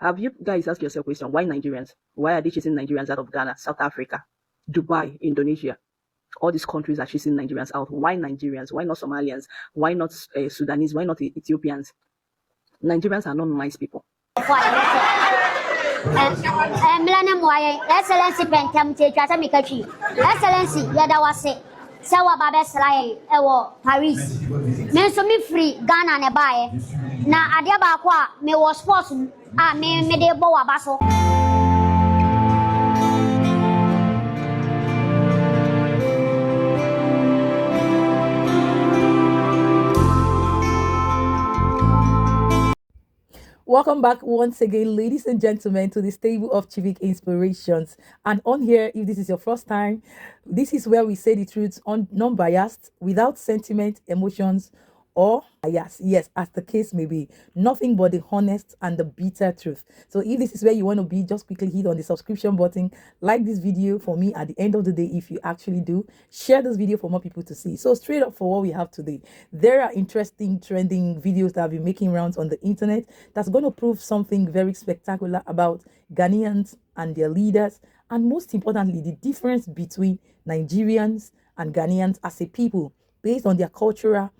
Have you guys asked yourself a question? Why Nigerians? Why are they chasing Nigerians out of Ghana, South Africa, Dubai, Indonesia? All these countries are chasing Nigerians out. Why Nigerians? Why not Somalians? Why not Sudanese? Why not Ethiopians? Nigerians are not nice people. Excellency Excellency, yada wase. Sawa babe slay ewo Paris. Me so me free Ghana ne bae. Na adia ba kwa me was sports me de bo wabaso. Welcome back once again, ladies and gentlemen, to the stable of Civic Inspirations. And on here, if this is your first time, this is where we say the truth on non-biased, without sentiment, emotions, or bias. Yes, as the case may be, nothing but the honest and the bitter truth. So if this is where you want to be, just quickly hit on the subscription button, like this video for me at the end of the day. If you actually do, share this video for more people to see. So straight up for what we have today, there are interesting trending videos that have been making rounds on the internet that's going to prove something very spectacular about Ghanaians and their leaders, and most importantly, the difference between Nigerians and Ghanaians as a people based on their cultural,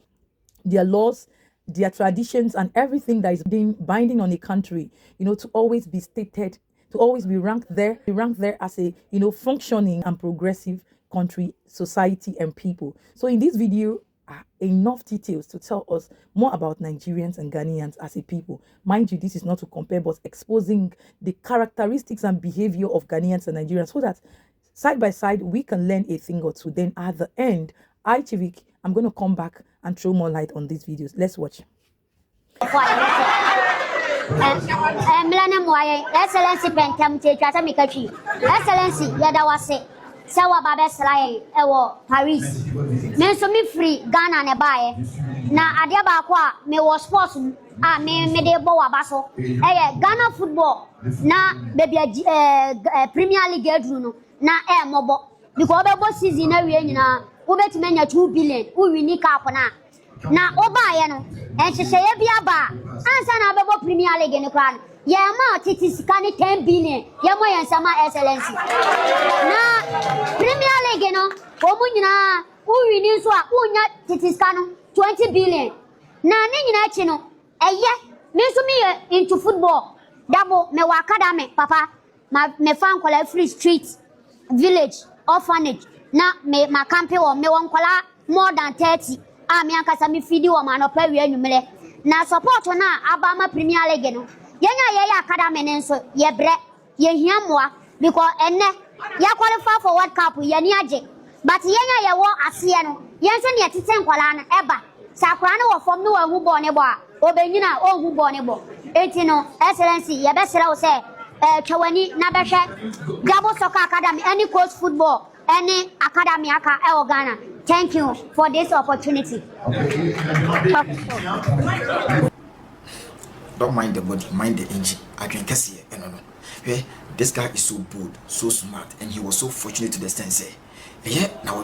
their laws, their traditions, and everything that is being binding on a country, to always be stated, to always be ranked there as a, functioning and progressive country, society, and people. So in this video are enough details to tell us more about Nigerians and Ghanaians as a people. Mind you, this is not to compare, but exposing the characteristics and behavior of Ghanaians and Nigerians so that side by side we can learn a thing or two. Then at the end, Civic, I'm going to come back and throw more light on these videos. Let's watch. Excellency, yada wase. Sawa babe slay ewo Paris. Me so me free Ghana ne bae. Na adia ba kwa me was sports me de bo wabaso. Ghana football na baby Premier League edru no na mobo. Because obe season na we nyina ubeti menya 2 billion uwini cap na obaye no enhyehyeye bia ba ansa na bebo Premier League ne kra ye ma titi sika ni 10 billion ye mo yensama Excellency na Premier League no omu nyina uwini so a unya titi sika no 20 billion na ne nyina chi no me so me into football double me wa academy papa me fan kola free street village orphanage na me makampe wo me won kwala more than 30 me ankasa me fidi wo ma no pa wi anumle na support na abama Premier League no yenya academy ne nso ye bre ye hiamoa because enne ya qualify for World Cup ye ni age but yenya ye wo ase no yense ne tete nkwala na eba sakura ne wo fom no hu bo ne bo a obenyina hu bo ne bo enti no Excellency ye be sere wo se twani na be hwe Gabo Soccer Academy any coach football any academy aka Ghana. Thank you for this opportunity. Don't mind the body, mind the engine. I can see it. No. This guy is so bold, so smart, and he was so fortunate to the extent say, now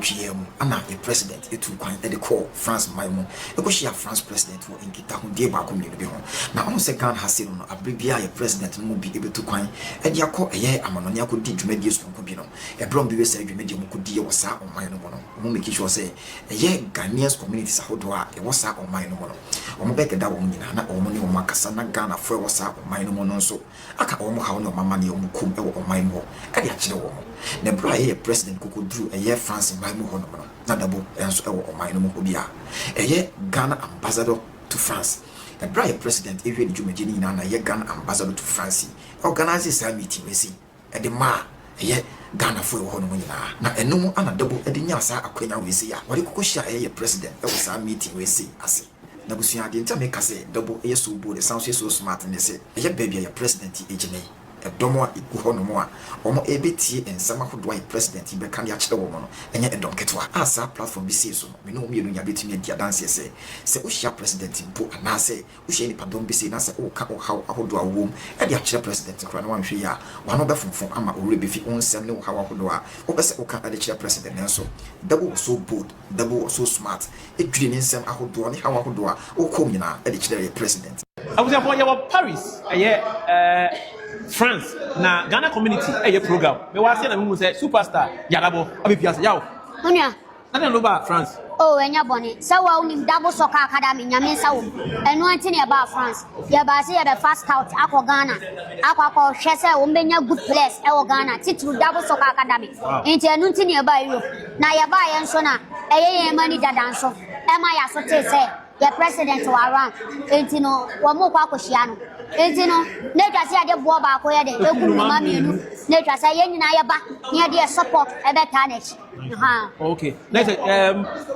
I'm a president. It will quite the call France my mom. Because she a France president who in Kita who gave back on the home. Now I'm second has said no, a president will be able to coin. And ya call a year I'm on Yako did to medius from Cubino. A brown baby said you made your Mukudia was out on my no. Won't make sure say a year Ghanaians communities how do I was out on my no. Or back at that woman, not all money or Macasana Ghana for was out on my no. So I can almost how no money on Kum or my more. I actually won't. The bright president could do a year France in my mohono, not double and so or my no mobia. A year Ghana ambassador to France. The bright president, if you Jumajini and a year Ghana ambassador to France, organizes a meeting, we see. At the ma, a year Ghana for Honomina. Now, and no more and a double at the Nyasa, a queen, we see. What you could share a president, that was our meeting, we see. I see. Nabusia didn't make us say double a so bold, it sounds so smart, and they say, a year baby, a president, agent. Domo ikuhonomoa omo ebeti ensama hodwa president be kan ya kire wo no enye edom ketwa asa platform bi sei so me no mienu nya betumi dia dance se ohia president mpo na se ohia ni padom bi sei na se o ka o haw ahodo awom e dia kire president kra na wanhwe ya wano be fonfon ama o rebefi onsem ne o haw ahodo a o be se o ka ade kire president nenso double so bold double so smart e dwiri ne nsem ahodo ne haw ahodo a o kom nyina e de kire president was for Paris, France, na Ghana community, program. Me was saying I'm say superstar, Yalabo, Abipias, Yao. Onya. I don't know about France. Oh, enya boni. So wa unim double soccer academy nyame sa wo. Eno antini about France. Ya ba se ya be fast out akọ Ghana. Akọ hwese wo mbenya good players e wo Ghana. Titru double soccer academy. Enti eno antini about Europe. Na ya ba ye nso na eye mani dada nso. E ma ya so te se ya president wa around. Enti no wo mo kwa akohia no. Enti no na twase ade bo ba akọ ye de ekunu ma mienu. Na twase ye nyina ya ba. Ne de support e be tarnish. Okay. Next,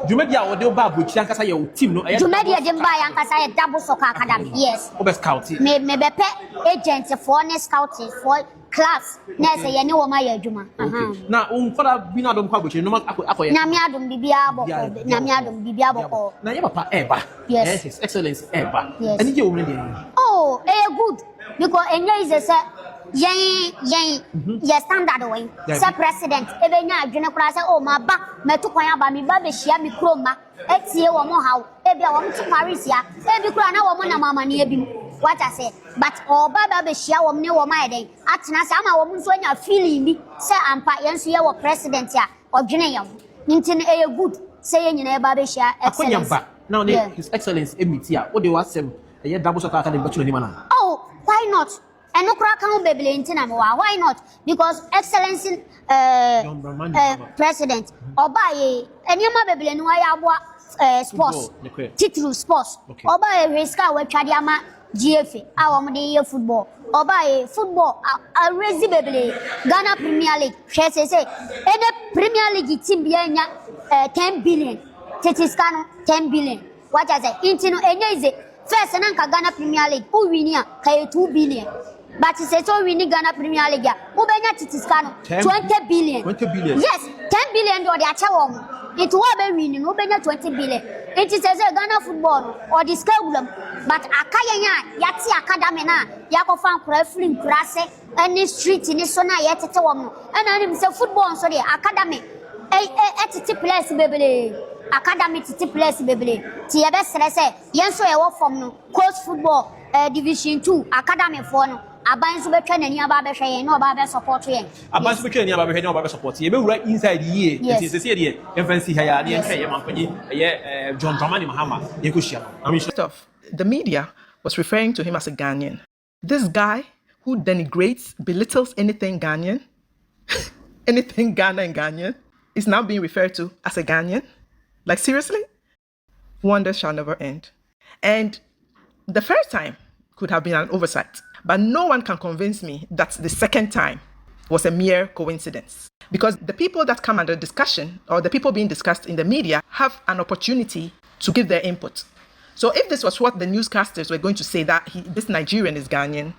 Jumedia or the Babu Chankasa, your team, no, Jumedia Jimba Yankasa, double soccer academy, yes. Over scouting. Maybe agents for next scouting for class. Next, you know, my Juma. Now, Uncola Binadom Pabuchi, no matter Namiadum Bibiabo, Namiadum Bibiabo. Now, you are ever. Yes, His Excellency ever. Yes. And you already. Oh, good. Because English is a yes, standard way. Sir President, Ebenya, Junakura, oh, my back, Metukoya, Bami, Baby, Shia, Mikroma, Etia, or Mohau, Ebia, woman to Paris, ya, Ebi Krana, woman, Mamma, near him. What I say, but oh, Baba, Shia, or me, or my day, at Nasama, woman, when you're feeling me, Sir Ampa, Yansia, or President, ya, or Junior, Nintin, a good, saying in a Baby Shia, excellence. Now, His Excellency, Emitia, what do you ask him? A double soccer academy, but you oh, why not? And no crack on baby why not? Because Excellency President Obaye and your baby no sports titulu sports Obaye Reska we Chadiama GFA our day football Obaye football a raise baby Ghana Premier League say any Premier League team be 10 billion Tetiscano 10 billion what I say intino enye first nanka Ghana Premier League who win kay 2 billion. But it's a winning Ghana Premier League. Ubenya Titiscano 20 billion. 20 billion. Yes, 10 billion or the Achawam. It will be winning Ubenya 20 billion. It is a Ghana football or the curriculum. But Akaya Yati Academy na Yakofan Krefling Krase any street in Sona Yetawam. And I himself football so the academy. A place baby. Academy to place baby. Tiabe Stresse. Yenso a work from coach football division 2 academy for no. Abansu be twa nani aba be hwe no aba be support ye. Abansu be twa nani aba be hwe no aba be support ye. Be wura inside ye. It is say dey fancy haya dey hwe ye manpanyi ye Johndramanimahama ye ko hia. I mean the media was referring to him as a Ghanaian. This guy who denigrates, belittles anything Ghanaian, anything Ghana and Ghanaian, is now being referred to as a Ghanaian. Like seriously? Wonders shall never end. And the first time could have been an oversight. But no one can convince me that the second time was a mere coincidence. Because the people that come under discussion, or the people being discussed in the media, have an opportunity to give their input. So if this was what the newscasters were going to say, that this Nigerian is Ghanaian,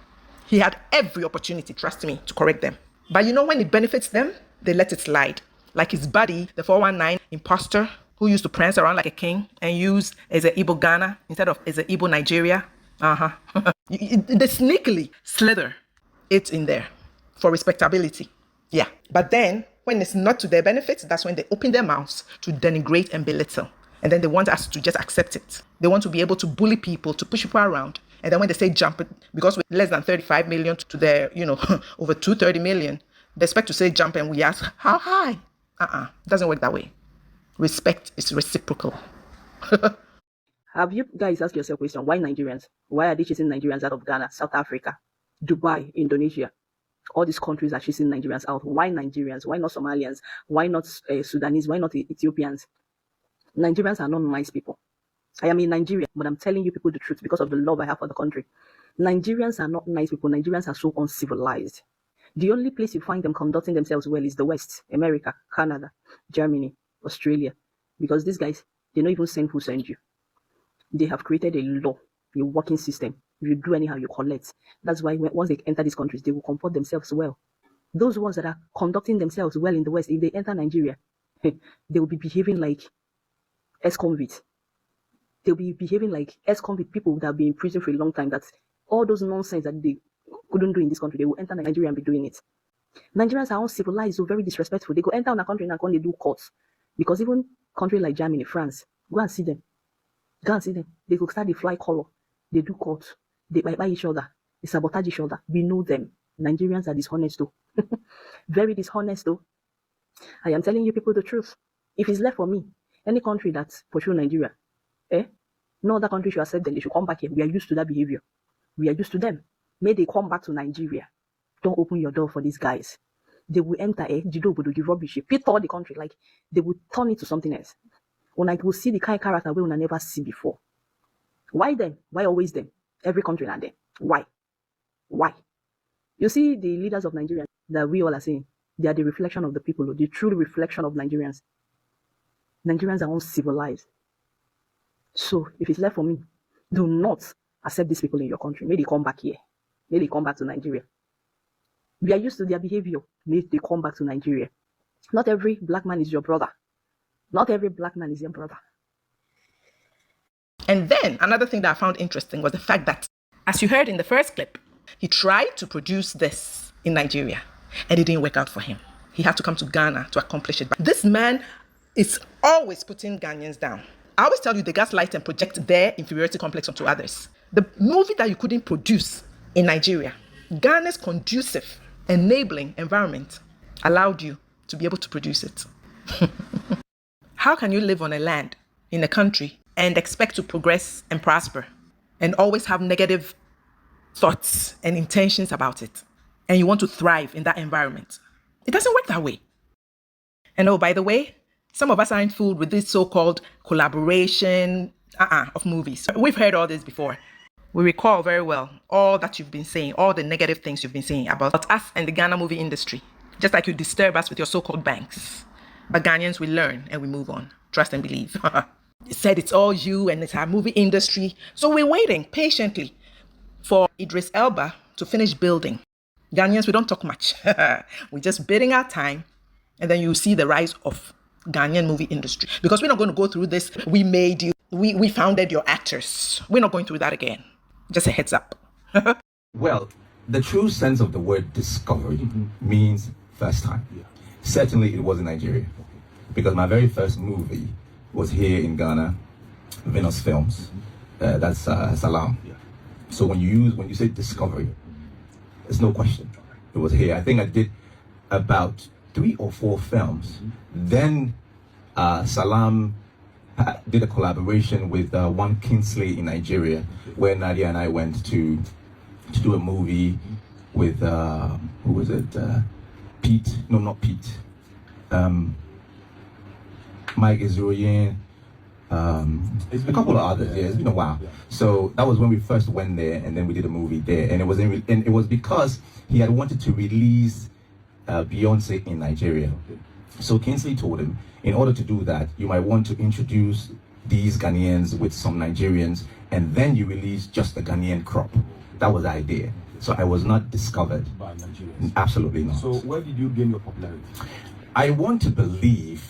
he had every opportunity, trust me, to correct them. But you know, when it benefits them, they let it slide. Like his buddy, the 419 imposter, who used to prance around like a king and use as a Igbo Ghana instead of as a Igbo Nigeria. They sneakily slither it in there for respectability. Yeah. But then when it's not to their benefit, that's when they open their mouths to denigrate and belittle. And then they want us to just accept it. They want to be able to bully people, to push people around. And then when they say jump, because we're less than 35 million to their, over 230 million, they expect to say jump and we ask, how high? It doesn't work that way. Respect is reciprocal. Have you guys asked yourself a question? Why Nigerians? Why are they chasing Nigerians out of Ghana, South Africa, Dubai, Indonesia? All these countries are chasing Nigerians out. Why Nigerians? Why not Somalians? Why not Sudanese? Why not Ethiopians? Nigerians are not nice people. I am in Nigeria, but I'm telling you people the truth because of the love I have for the country. Nigerians are not nice people. Nigerians are so uncivilized. The only place you find them conducting themselves well is the West, America, Canada, Germany, Australia. Because these guys, they don't even send who send you. They have created a law, a working system. If you do anyhow, you collect. That's why once they enter these countries, they will comport themselves well. Those ones that are conducting themselves well in the West, if they enter Nigeria, they will be behaving like ex-convicts. They'll be behaving like ex-convict people that have been in prison for a long time. That's all those nonsense that they couldn't do in this country. They will enter Nigeria and be doing it. Nigerians are uncivilized, so very disrespectful. They go enter a country and they do courts. Because even country like Germany, France, go and see them. Go and see them. They could start the fly color. They do court. They buy each other. They sabotage each other. We know them. Nigerians are dishonest though. Very dishonest though. I am telling you people the truth. If it's left for me, any country that portray Nigeria, no other country should accept them. They should come back here. We are used to that behavior. We are used to them. May they come back to Nigeria. Don't open your door for these guys. They will enter the rubbish, pit all the country, like they will turn it to something else. When I will see the kind of character we will never see before. Why them? Why always them? Every country like them. Why? Why? You see, the leaders of Nigeria that we all are saying, they are the reflection of the people, the true reflection of Nigerians. Nigerians are uncivilized. So, if it's left for me, do not accept these people in your country. May they come back here. May they come back to Nigeria. We are used to their behavior. May they come back to Nigeria. Not every black man is your brother. Not every black man is your brother. And then another thing that I found interesting was the fact that, as you heard in the first clip, he tried to produce this in Nigeria and it didn't work out for him. He had to come to Ghana to accomplish it. But this man is always putting Ghanaians down. I always tell you they gaslight and project their inferiority complex onto others. The movie that you couldn't produce in Nigeria, Ghana's conducive, enabling environment allowed you to be able to produce it. How can you live on a land in a country and expect to progress and prosper and always have negative thoughts and intentions about it, and you want to thrive in that environment? It doesn't work that way. And oh, by the way, some of us aren't fooled with this so-called collaboration of movies. We've heard all this before. We recall very well all that you've been saying, all the negative things you've been saying about us and the Ghana movie industry. Just like you disturb us with your so-called banks. But Ghanaians, we learn and we move on. Trust and believe. You said it's all you and it's our movie industry. So we're waiting patiently for Idris Elba to finish building. Ghanaians, we don't talk much. We're just bidding our time, and then you see the rise of Ghanaian movie industry. Because we're not going to go through this. We made you. We founded your actors. We're not going through that again. Just a heads up. Well, the true sense of the word discovery means first time. Certainly it was in Nigeria. Because my very first movie was here in Ghana, Venus Films. That's Salam. So when you say discovery, there's no question. It was here. I think I did about 3 or 4 films. Then Salam did a collaboration with one Kingsley in Nigeria, where Nadia and I went to do a movie with who was it? Pete? No, not Pete. Mike Israelian. A couple of others. Yeah, it's been a while. So that was when we first went there, and then we did a movie there, and it was because he had wanted to release Beyonce in Nigeria. So Kingsley told him, in order to do that, you might want to introduce these Ghanaians with some Nigerians, and then you release just the Ghanaian crop. That was the idea. So I was not discovered by Nigerians. Absolutely not. So where did you gain your popularity? I want to believe.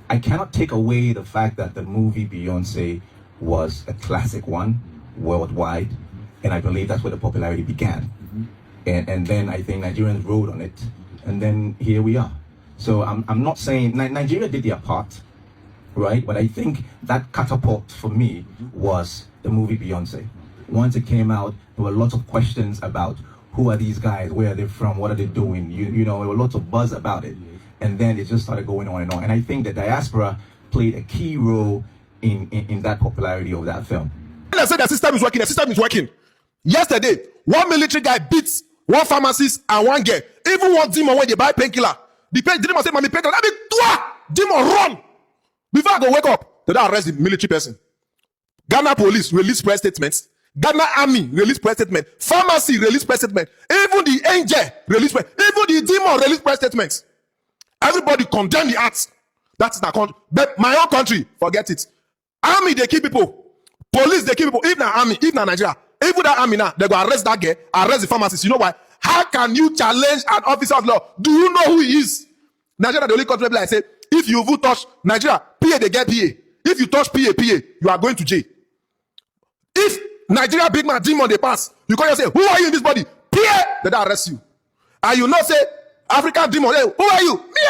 I cannot take away the fact that the movie Beyonce was a classic one worldwide, and I believe that's where the popularity began. And then I think Nigerians rode on it, and then here we are. So I'm not saying Nigeria did their part, right? But I think that catapult for me was the movie Beyonce. Once it came out, there were lots of questions about who are these guys, where are they from, what are they doing? You know, there were lots of buzz about it. And then it just started going on and on. And I think the diaspora played a key role in that popularity of that film. When I said the system is working, the system is working. Yesterday, one military guy beats one pharmacist and one girl. Even one demon when they buy painkiller. The demon say, "Mommy, painkiller." I mean, demon run. Before I go wake up, they don't arrest the military person. Ghana police release press statements. Ghana army release press statement. Pharmacy release press statement. Even the angel release press. Even the demon release press statements. Everybody condemn the acts. That's not country. But my own country, forget it. Army, they kill people. Police, they kill people. If not army, if not Nigeria, even that army now, they go arrest that guy, arrest the pharmacist. You know why? How can you challenge an officer of law? Do you know who he is? Nigeria, the only country where I say, if you touch Nigeria, PA, they get PA. If you touch PA, you are going to jail. If Nigeria big man, demon, they pass, you come and say, who are you in this body? PA, they don't arrest you. And you not say, African demon, hey, who are you? Me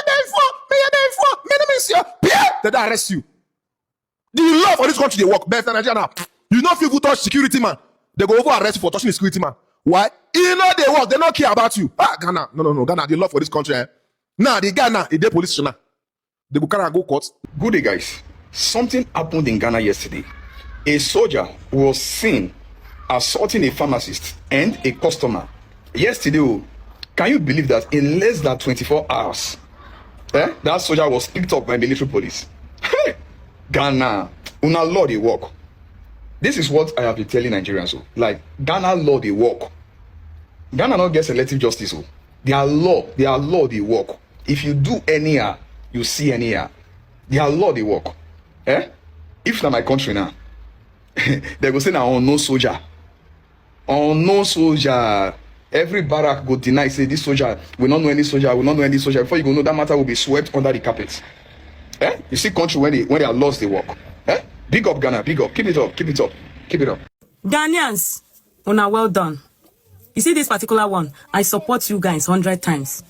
name is here. They don't arrest you. The law for this country, they work better than Nigeria now. You know if you touch security man, They go over arrest you for touching the security man. Why? You know they work. They don't care about you. Ah, Ghana. No. Ghana, the love for this country. Now, the Ghana, the police station. They go carry and go court. Good day, guys. Something happened in Ghana yesterday. A soldier was seen assaulting a pharmacist and a customer. Yesterday, can you believe that in less than 24 hours, that soldier was picked up by military police? Hey, Ghana, una law they work. This is what I have been telling Nigerians. Like, Ghana law they work. Ghana not get selective justice. Their law they work. If you do anyhow, you see anyhow. Their law they work. If not my country now, they go say now on no soldier. On no soldier. Every barrack go deny, say this soldier, we don't know any soldier, we don't know any soldier. Before you go know that matter will be swept under the carpet. You see country when they are lost, they work. Big up Ghana, big up. Keep it up, keep it up, keep it up. Ghanaians, una well done. You see this particular one, I support you guys 100 times.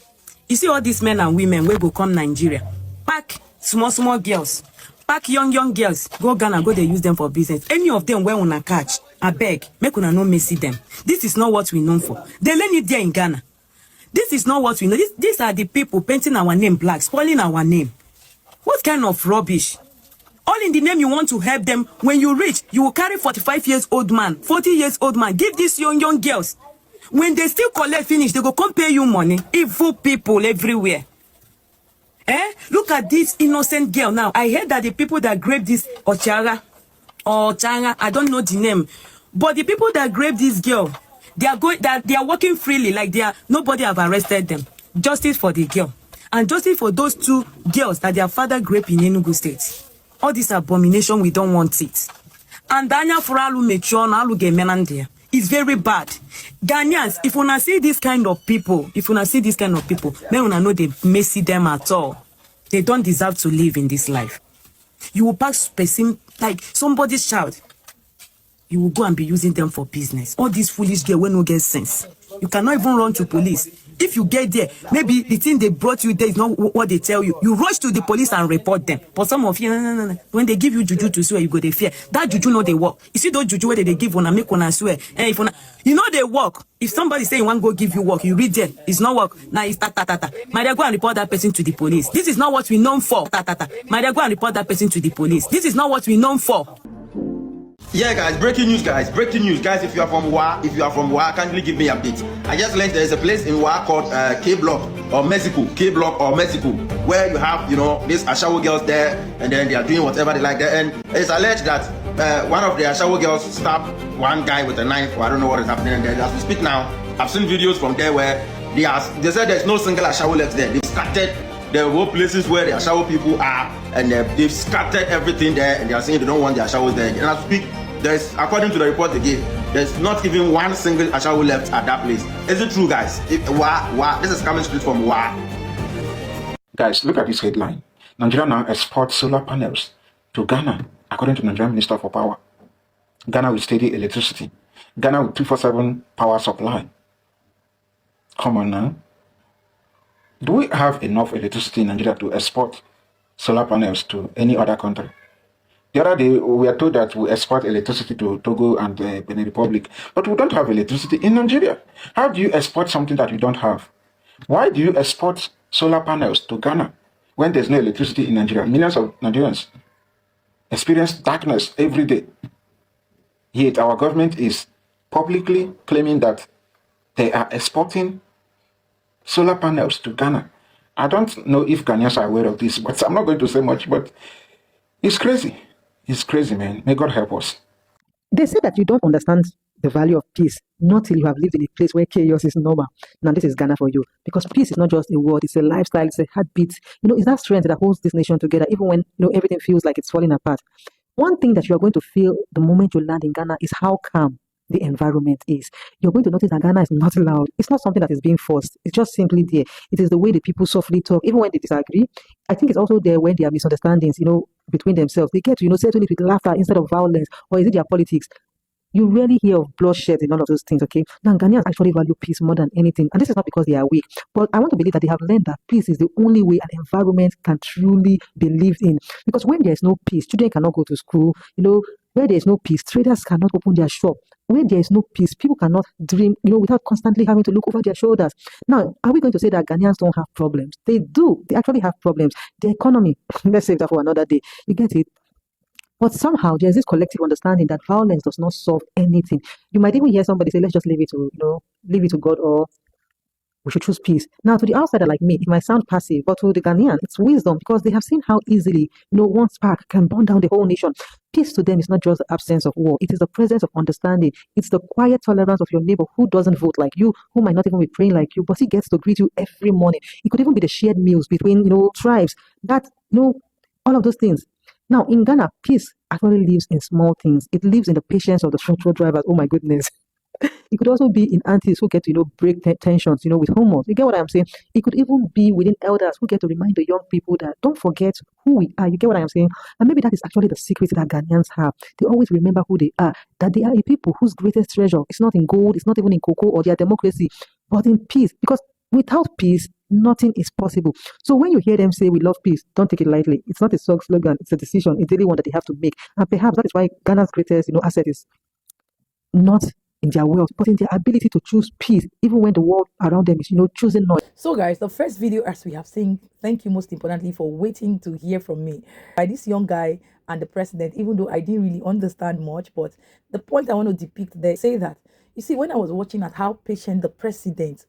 You see all these men and women wey go come Nigeria, pack small girls, pack young girls, go Ghana, go they use them for business. Any of them where una catch, I beg, make una no messy them. This is not what we known for. They learn it there in Ghana. This is not what we know. These are the people painting our name black, spoiling our name. What kind of rubbish? All in the name you want to help them. When you reach, you will carry 45 years old man, 40 years old man. Give these young girls. When they still collect finish, they go come pay you money. Evil people everywhere. Look at this innocent girl now. I heard that the people that grave this Ochara, I don't know the name, but the people that grave this girl, they are working freely, like nobody have arrested them. Justice for the girl, and justice for those two girls that their father grave in Enugu State. All this abomination, we don't want it. And Danya Furalu Mechon, Alu Gemenandia. It's very bad. Ghanaians, if you see this kind of people, then you know they messy them at all. They don't deserve to live in this life. You will pass person like somebody's child. You will go and be using them for business. All these foolish girls will not get sense. You cannot even run to police. If you get there, maybe the thing they brought you there is not what they tell you. You rush to the police and report them. But some of you, no. When they give you juju to swear, you go they fear. That juju know they work. You see those juju where they give one make one swear. And if you know they work. If somebody say you want go give you work, you read them. It's not work. Now it's ta. Might they go and report that person to the police. This is not what we known for. Ta. Might they go and report that person to the police. This is not what we known for. Yeah, guys, breaking news, guys. If you are from Wa, kindly give me a update. I just learned there is a place in Wa called K Block or Mexico, where you have, these Ashawo girls there, and then they are doing whatever they like there. And it's alleged that one of the Ashawo girls stabbed one guy with a knife, or I don't know what is happening there. As we speak now, I've seen videos from there where they said there's no single Ashawo left there. They've scattered the whole places where the Ashawo people are, and they've scattered everything there, and they are saying they don't want the Ashawos there. And as we speak, there's, according to the report they gave, there's not even one single Ashawo left at that place. Is it true, guys? This is coming straight from Wa. Guys, look at this headline. Nigeria now exports solar panels to Ghana, according to Nigerian Minister for Power. Ghana with steady electricity. Ghana with 24/7 power supply. Come on now. Do we have enough electricity in Nigeria to export solar panels to any other country? The other day, we were told that we export electricity to Togo and the Benin Republic, but we don't have electricity in Nigeria. How do you export something that you don't have? Why do you export solar panels to Ghana when there's no electricity in Nigeria? Millions of Nigerians experience darkness every day. Yet our government is publicly claiming that they are exporting solar panels to Ghana. I don't know if Ghanaians are aware of this, but I'm not going to say much, but it's crazy. It's crazy, man. May God help us. They say that you don't understand the value of peace not till you have lived in a place where chaos is normal. Now, this is Ghana for you. Because peace is not just a word, it's a lifestyle, it's a heartbeat. It's that strength that holds this nation together, even when everything feels like it's falling apart. One thing that you are going to feel the moment you land in Ghana is how calm the environment is. You're going to notice that Ghana is not loud. It's not something that is being forced. It's just simply there. It is the way the people softly talk, even when they disagree. I think it's also there when there are misunderstandings, between themselves. They get to, settle it with laughter instead of violence, or is it their politics? You rarely hear of bloodshed in all of those things, okay? Now, Ghanaians actually value peace more than anything. And this is not because they are weak, but I want to believe that they have learned that peace is the only way an environment can truly be lived in. Because when there is no peace, children cannot go to school, Where there is no peace, traders cannot open their shop. Where there is no peace, people cannot dream, without constantly having to look over their shoulders. Now, are we going to say that Ghanaians don't have problems? They do. They actually have problems. The economy, let's save that for another day. You get it? But somehow there's this collective understanding that violence does not solve anything. You might even hear somebody say, let's just leave it to, leave it to God, or we should choose peace. Now, to the outsider like me, it might sound passive, but to the Ghanaian, it's wisdom because they have seen how easily, one spark can burn down the whole nation. Peace to them is not just the absence of war, it is the presence of understanding. It's the quiet tolerance of your neighbor who doesn't vote like you, who might not even be praying like you, but he gets to greet you every morning. It could even be the shared meals between, tribes. That, all of those things. Now, in Ghana, peace actually lives in small things. It lives in the patience of the truck drivers. Oh my goodness. It could also be in aunties who get to, break tensions, with homos. You get what I'm saying? It could even be within elders who get to remind the young people that don't forget who we are. You get what I'm saying? And maybe that is actually the secret that Ghanaians have. They always remember who they are, that they are a people whose greatest treasure is not in gold, it's not even in cocoa or their democracy, but in peace. Because without peace, nothing is possible. So when you hear them say we love peace, don't take it lightly. It's not a slogan, it's a decision, a daily one that they have to make. And perhaps that is why Ghana's greatest, asset is not in their wealth, but in their ability to choose peace, even when the world around them is, choosing noise. So guys, the first video, as we have seen, thank you most importantly for waiting to hear from me by this young guy and the president, even though I didn't really understand much, but the point I want to depict there, say that, you see, when I was watching at how patient the president,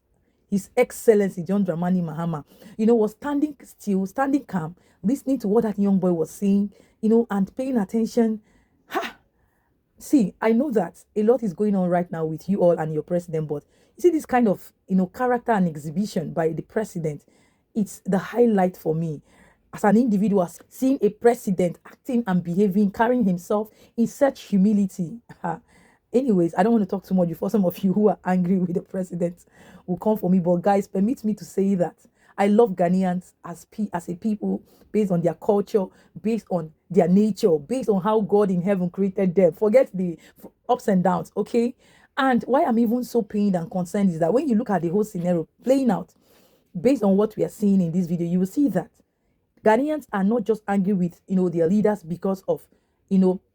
His Excellency Johndramanimahama, was standing still, standing calm, listening to what that young boy was saying, and paying attention. See, I know that a lot is going on right now with you all and your president, but you see this kind of, character and exhibition by the president, it's the highlight for me. As an individual, seeing a president acting and behaving, carrying himself in such humility. Anyways, I don't want to talk too much before some of you who are angry with the president will come for me. But guys, permit me to say that I love Ghanaians as a people based on their culture, based on their nature, based on how God in heaven created them. Forget the ups and downs, okay? And why I'm even so pained and concerned is that when you look at the whole scenario playing out, based on what we are seeing in this video, you will see that Ghanaians are not just angry with, their leaders because of,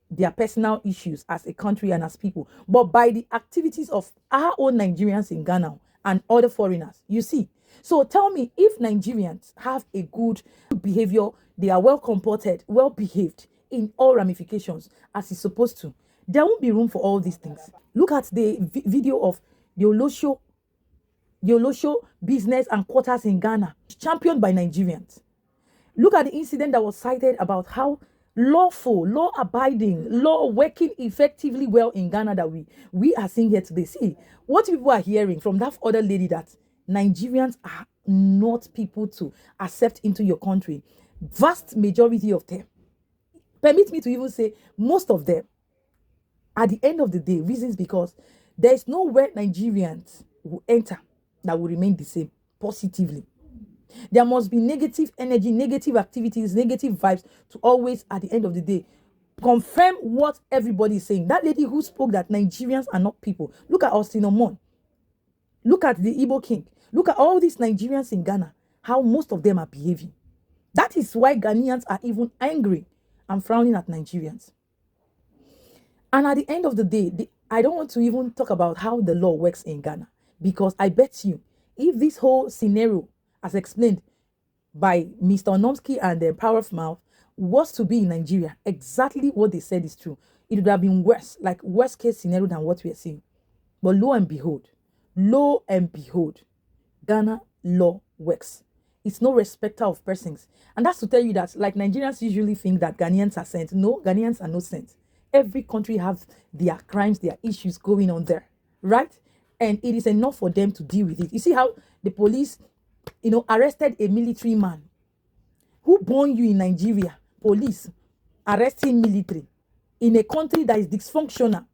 their personal issues as a country and as people, but by the activities of our own Nigerians in Ghana and other foreigners, you see. So tell me, if Nigerians have a good behavior, they are well comported, well behaved in all ramifications as it's supposed to, there won't be room for all these things. Look at the video of the Olosho business and quarters in Ghana, championed by Nigerians. Look at the incident that was cited about how lawful, law-abiding, law working effectively well in Ghana that we are seeing here today. See, what people are hearing from that other lady, that Nigerians are not people to accept into your country. Vast majority of them, permit me to even say most of them, at the end of the day, reasons because there is nowhere Nigerians will enter that will remain the same positively. There must be negative energy, negative activities, negative vibes to always, at the end of the day, confirm what everybody is saying. That lady who spoke that Nigerians are not people. Look at Austin Omon. Look at the Igbo King. Look at all these Nigerians in Ghana, how most of them are behaving. That is why Ghanaians are even angry and frowning at Nigerians. And at the end of the day, I don't want to even talk about how the law works in Ghana, because I bet you, if this whole scenario, as explained by Mr. Onomsky and the Power of Mouth, was to be in Nigeria, exactly what they said is true. It would have been worse, like worst case scenario than what we are seeing. But lo and behold, Ghana law works. It's no respecter of persons. And that's to tell you that, like, Nigerians usually think that Ghanaians are saints. No, Ghanaians are no saints. Every country have their crimes, their issues going on there, right? And it is enough for them to deal with it. You see how the police, arrested a military man who born you in Nigeria. Police arresting military in a country that is dysfunctional,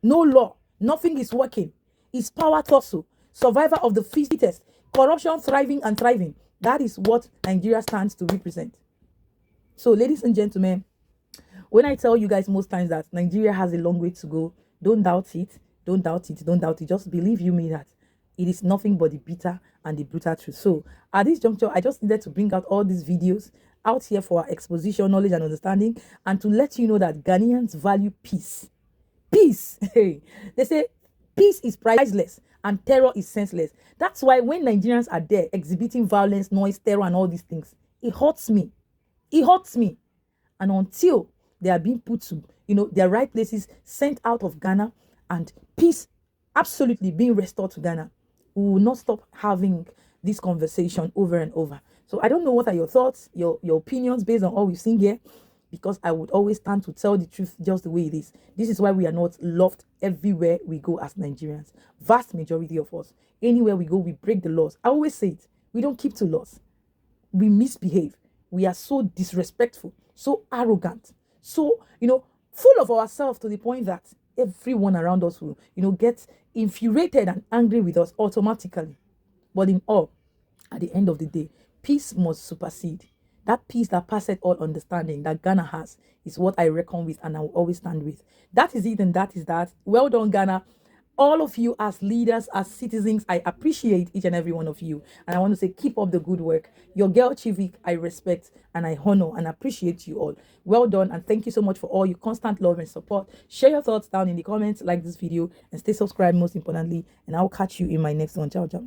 no law, nothing is working. It's power tussle, survivor of the fittest, corruption thriving and thriving. That is what Nigeria stands to represent. So, ladies and gentlemen, when I tell you guys most times that Nigeria has a long way to go, don't doubt it. Don't doubt it. Don't doubt it. Just believe you me that it is nothing but the bitter and the brutal truth. So at this juncture, I just needed to bring out all these videos out here for our exposition, knowledge, and understanding, and to let you know that Ghanaians value peace. Peace. Hey, they say peace is priceless and terror is senseless. That's why when Nigerians are there exhibiting violence, noise, terror, and all these things, it hurts me. It hurts me. And until they are being put to, their right places, sent out of Ghana, and peace absolutely being restored to Ghana, we will not stop having this conversation over and over. So I don't know what are your thoughts, your opinions based on all we've seen here, because I would always stand to tell the truth just the way it is. This is why we are not loved everywhere we go as Nigerians. Vast majority of us, anywhere we go, we break the laws. I always say it. We don't keep to laws. We misbehave. We are so disrespectful, so arrogant, so, full of ourselves to the point that everyone around us will, get infuriated and angry with us automatically. But in all, at the end of the day, peace must supersede. That peace that passeth all understanding that Ghana has is what I reckon with, and I will always stand with. That is it, and that is that. Well done, Ghana. All of you as leaders, as citizens, I appreciate each and every one of you. And I want to say, keep up the good work. Your girl Chivik, I respect and I honor and appreciate you all. Well done, and thank you so much for all your constant love and support. Share your thoughts down in the comments, like this video, and stay subscribed most importantly. And I'll catch you in my next one. Ciao, ciao.